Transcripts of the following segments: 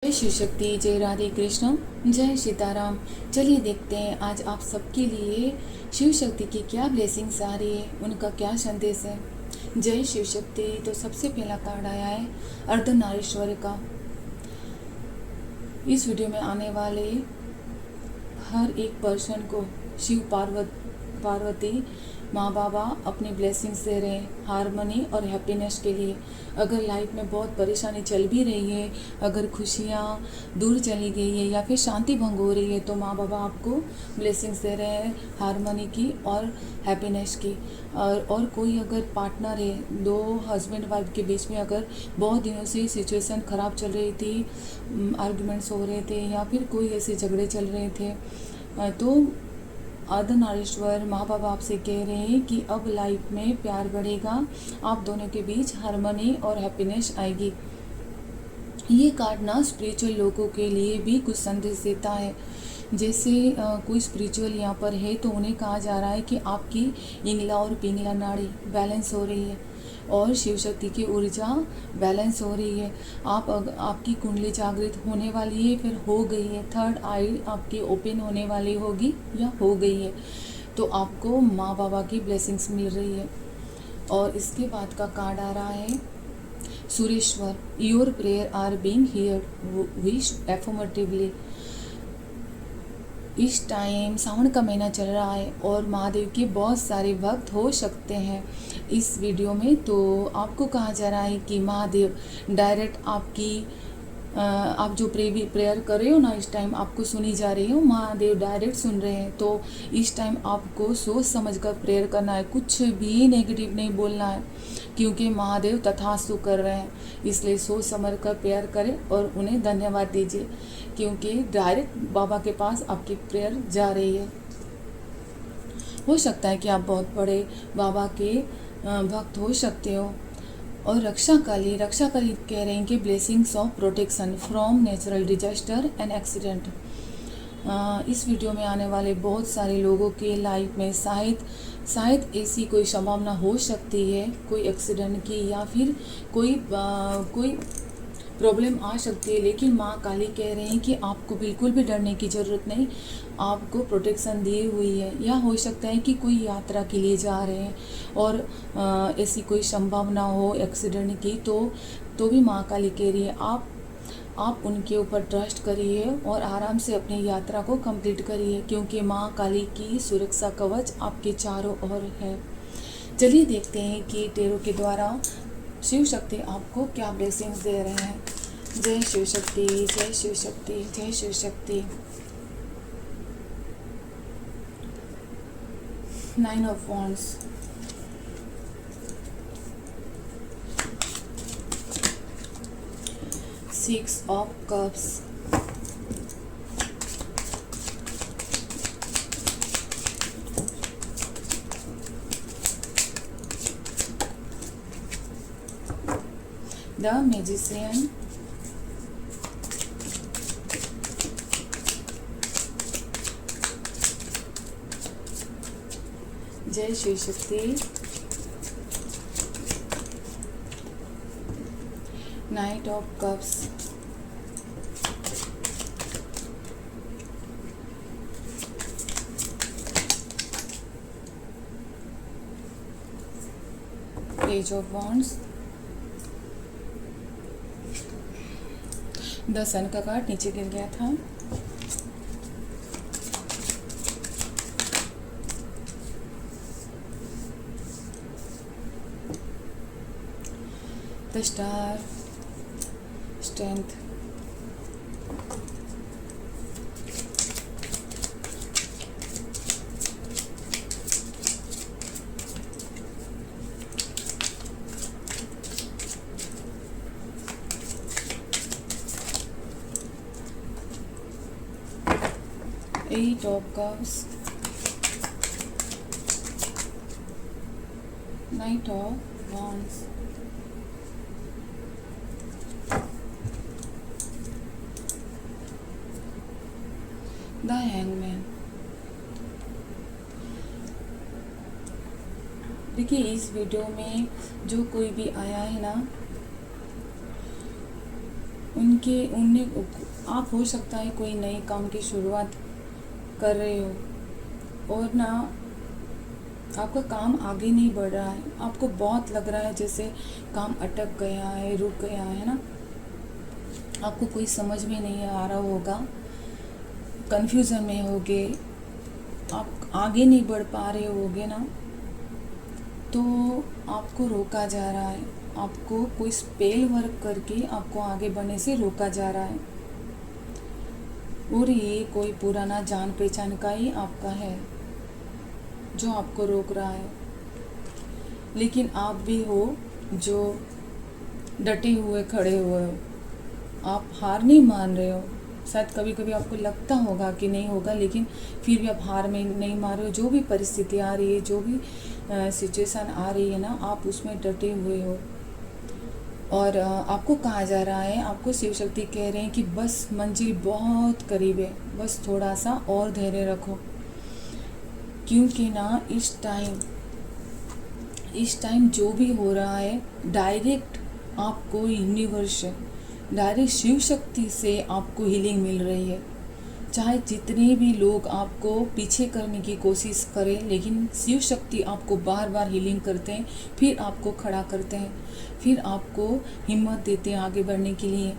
जय शिव शक्ति, जय राधे कृष्ण, जय सीताराम। चलिए देखते हैं आज आप सबके लिए शिव शक्ति की क्या ब्लेसिंग्स आ रही है, उनका क्या संदेश है। जय शिव शक्ति। तो सबसे पहला कार्ड आया है अर्धनारीश्वर का। इस वीडियो में आने वाले हर एक पर्सन को शिव पार्वती माँ बाबा अपनी ब्लेसिंग्स दे रहे हैं हारमोनी और हैप्पीनेस के लिए। अगर लाइफ में बहुत परेशानी चल भी रही है, अगर खुशियाँ दूर चली गई है या फिर शांति भंग हो रही है, तो माँ बाबा आपको ब्लेसिंग्स दे रहे हैं हारमोनी की और हैप्पीनेस की। और कोई अगर पार्टनर है, दो हस्बैंड वाइफ के बीच में अगर बहुत दिनों से सिचुएशन ख़राब चल रही थी, आर्गुमेंट्स हो रहे थे या फिर कोई ऐसे झगड़े चल रहे थे, तो अर्धनारीश्वर माँ बाप आपसे कह रहे हैं कि अब लाइफ में प्यार बढ़ेगा, आप दोनों के बीच हारमोनी और हैप्पीनेस आएगी। ये कार्ड ना स्पिरिचुअल लोगों के लिए भी कुछ संदेश देता है। जैसे कोई स्पिरिचुअल यहाँ पर है तो उन्हें कहा जा रहा है कि आपकी इंगला और पिंगला नाड़ी बैलेंस हो रही है और शिव शक्ति की ऊर्जा बैलेंस हो रही है। आपकी कुंडली जागृत होने वाली है, फिर हो गई है। थर्ड आई आपकी ओपन होने वाली होगी या हो गई है, तो आपको माँ बाबा की ब्लेसिंग्स मिल रही है। और इसके बाद का कार्ड आ रहा है Sureshwar. Your prayer are being heard wish affirmatively. इस टाइम सावन का महीना चल रहा है और महादेव के बहुत सारे भक्त हो सकते हैं इस वीडियो में। तो आपको कहा जा रहा है कि महादेव डायरेक्ट आप जो प्रेयर कर रहे हो ना, इस टाइम आपको सुनी जा रही हो, महादेव डायरेक्ट सुन रहे हैं। तो इस टाइम आपको सोच समझ कर प्रेयर करना है, कुछ भी नेगेटिव नहीं बोलना है, क्योंकि महादेव तथास्तु कर रहे हैं। इसलिए सोच समझ कर प्रेयर करें और उन्हें धन्यवाद दीजिए, क्योंकि डायरेक्ट बाबा के पास आपकी प्रेयर जा रही है। हो सकता है कि आप बहुत बड़े बाबा के भक्त हो सकते हो। और रक्षा काली कह रहे हैं कि blessings of protection from natural disaster and accident. इस वीडियो में आने वाले बहुत सारे लोगों के लाइफ में शायद ऐसी कोई संभावना हो सकती है, कोई एक्सीडेंट की या फिर कोई प्रॉब्लम आ सकती है। लेकिन माँ काली कह रहे हैं कि आपको बिल्कुल भी डरने की ज़रूरत नहीं, आपको प्रोटेक्शन दी हुई है। या हो सकता है कि कोई यात्रा के लिए जा रहे हैं और ऐसी कोई संभावना हो एक्सीडेंट की, तो भी माँ काली कह रही है आप उनके ऊपर ट्रस्ट करिए और आराम से अपनी यात्रा को कंप्लीट करिए, क्योंकि माँ काली की सुरक्षा कवच आपके चारों ओर है। चलिए देखते हैं कि टेरो के द्वारा शिव शक्ति आपको क्या ब्लेसिंग्स दे रहे हैं। जय शिव शक्ति, जय शिव शक्ति, जय Shiv Shakti. 9 of Wands, Six of Cups, The Magician, जय Shiv Shakti. Knight of Cups, Page of Wands, the sun का कार्ड नीचे गिर गया था। The star, strength, Eight of Cups, Knight of Wands, the hangman. देखिए इस वीडियो में जो कोई भी आया है ना, उनके उन्हें आप हो सकता है कोई नए काम की शुरुआत कर रहे हो और ना आपका काम आगे नहीं बढ़ रहा है, आपको बहुत लग रहा है जैसे काम अटक गया है, रुक गया है ना, आपको कोई समझ में नहीं आ रहा होगा, कन्फ्यूज़न में होगे, आप आगे नहीं बढ़ पा रहे होगे ना, तो आपको रोका जा रहा है, आपको कोई स्पेल वर्क करके आपको आगे बढ़ने से रोका जा रहा है। और ये कोई पुराना जान पहचान का ही आपका है जो आपको रोक रहा है। लेकिन आप भी हो जो डटे हुए खड़े हुए हो, आप हार नहीं मान रहे हो। शायद कभी कभी आपको लगता होगा कि नहीं होगा, लेकिन फिर भी आप हार में नहीं मान रहे हो। जो भी परिस्थिति आ रही है, जो भी सिचुएशन आ रही है ना, आप उसमें डटे हुए हो। और आपको कहा जा रहा है, आपको शिव शक्ति कह रहे हैं कि बस मंजिल बहुत करीब है, बस थोड़ा सा और धैर्य रखो। क्योंकि ना इस टाइम जो भी हो रहा है डायरेक्ट आपको यूनिवर्स से, डायरेक्ट शिव शक्ति से आपको हीलिंग मिल रही है। चाहे जितने भी लोग आपको पीछे करने की कोशिश करें, लेकिन शिव शक्ति आपको बार बार हीलिंग करते हैं, फिर आपको खड़ा करते हैं, फिर आपको हिम्मत देते हैं आगे बढ़ने के लिए।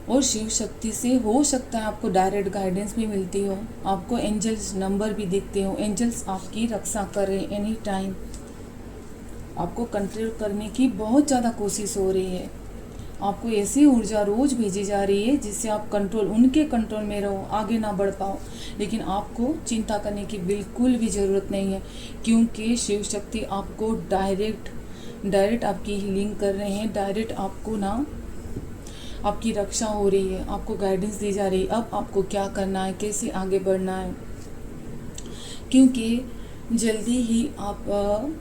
और शिव शक्ति से हो सकता है आपको डायरेक्ट गाइडेंस भी मिलती हो, आपको एंजल्स नंबर भी दिखते हो, एंजल्स आपकी रक्षा करें एनी टाइम, आपको कंट्रोल करने की बहुत ज़्यादा कोशिश हो रही है। आपको ऐसी ऊर्जा रोज़ भेजी जा रही है जिससे आप उनके कंट्रोल में रहो, आगे ना बढ़ पाओ। लेकिन आपको चिंता करने की बिल्कुल भी ज़रूरत नहीं है, क्योंकि शिव शक्ति आपको डायरेक्ट आपकी हीलिंग कर रहे हैं, डायरेक्ट आपको ना आपकी रक्षा हो रही है, आपको गाइडेंस दी जा रही है अब आपको क्या करना है, कैसे आगे बढ़ना है। क्योंकि जल्दी ही आप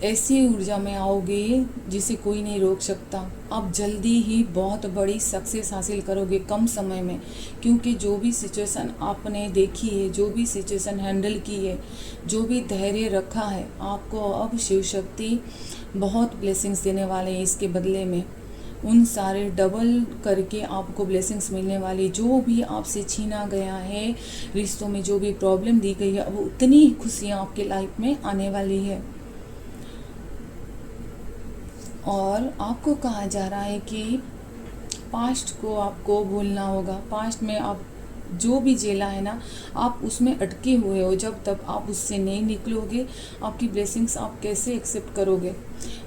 ऐसी ऊर्जा में आओगे जिसे कोई नहीं रोक सकता। आप जल्दी ही बहुत बड़ी सक्सेस हासिल करोगे कम समय में, क्योंकि जो भी सिचुएशन आपने देखी है, जो भी सिचुएशन हैंडल की है, जो भी धैर्य रखा है, आपको अब शिव शक्ति बहुत ब्लेसिंग्स देने वाले हैं। इसके बदले में उन सारे डबल करके आपको ब्लेसिंग्स मिलने वाली। जो भी आपसे छीना गया है, रिश्तों में जो भी प्रॉब्लम दी गई है, वो उतनी खुशियाँ आपके लाइफ में आने वाली है। और आपको कहा जा रहा है कि पास्ट को आपको भूलना होगा। पास्ट में आप जो भी झेला है ना, आप उसमें अटके हुए हो। जब तक आप उससे नहीं निकलोगे, आपकी ब्लेसिंग्स आप कैसे एक्सेप्ट करोगे।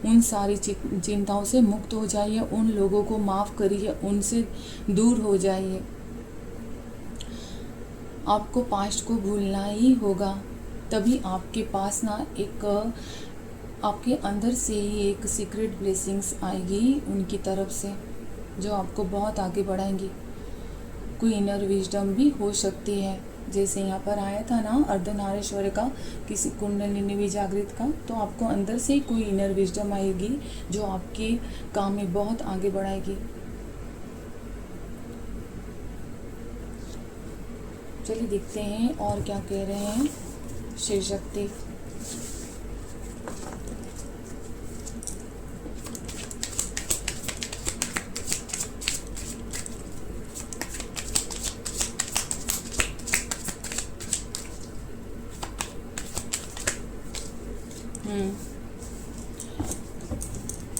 उन सारी चिंताओं से मुक्त हो जाइए, उन लोगों को माफ़ करिए, उनसे दूर हो जाइए। आपको पास्ट को भूलना ही होगा, तभी आपके पास ना आपके अंदर से ही एक सीक्रेट ब्लेसिंग्स आएगी उनकी तरफ से, जो आपको बहुत आगे बढ़ाएंगी। कोई इनर विजडम भी हो सकती है, जैसे यहाँ पर आया था ना अर्धनारीश्वर का, किसी कुंडलिनी भी जागृत का, तो आपको अंदर से ही कोई इनर विजडम आएगी जो आपके काम में बहुत आगे बढ़ाएगी। चलिए देखते हैं और क्या कह रहे हैं शिव शक्ति।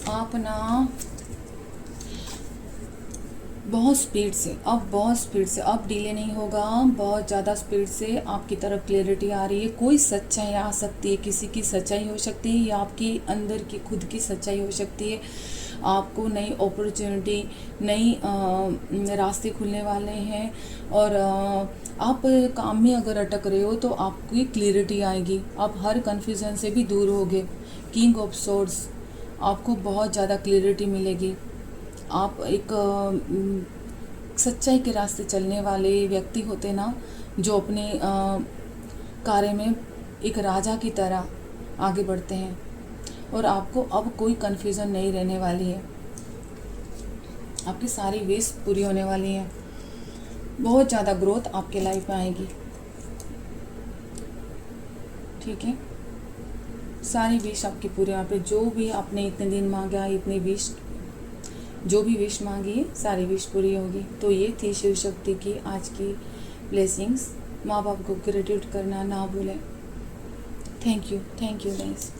आप ना बहुत स्पीड से अब डिले नहीं होगा, बहुत ज़्यादा स्पीड से आपकी तरफ क्लैरिटी आ रही है। कोई सच्चाई आ सकती है, किसी की सच्चाई हो सकती है, या आपकी अंदर की खुद की सच्चाई हो सकती है। आपको नई अपॉर्चुनिटी, नई रास्ते खुलने वाले हैं। और आप काम में अगर अटक रहे हो तो आपकी क्लैरिटी आएगी, आप हर कन्फ्यूज़न से भी दूर होगे। किंग ऑफ सोर्ड्स, आपको बहुत ज़्यादा क्लैरिटी मिलेगी। आप एक सच्चाई के रास्ते चलने वाले व्यक्ति होते ना, जो अपने कार्य में एक राजा की तरह आगे बढ़ते हैं। और आपको अब कोई कन्फ्यूज़न नहीं रहने वाली है, आपकी सारी विश पूरी होने वाली है। बहुत ज़्यादा ग्रोथ आपके लाइफ में आएगी, ठीक है। सारी विश आपकी पूरी, यहाँ पे जो भी आपने इतने दिन मांगा, इतनी विश जो भी विश मांगी सारी विश पूरी होगी। तो ये थी शिव शक्ति की आज की ब्लेसिंग्स। माँ बाप को ग्रेटिट्यूड करना ना भूलें। Thank you guys.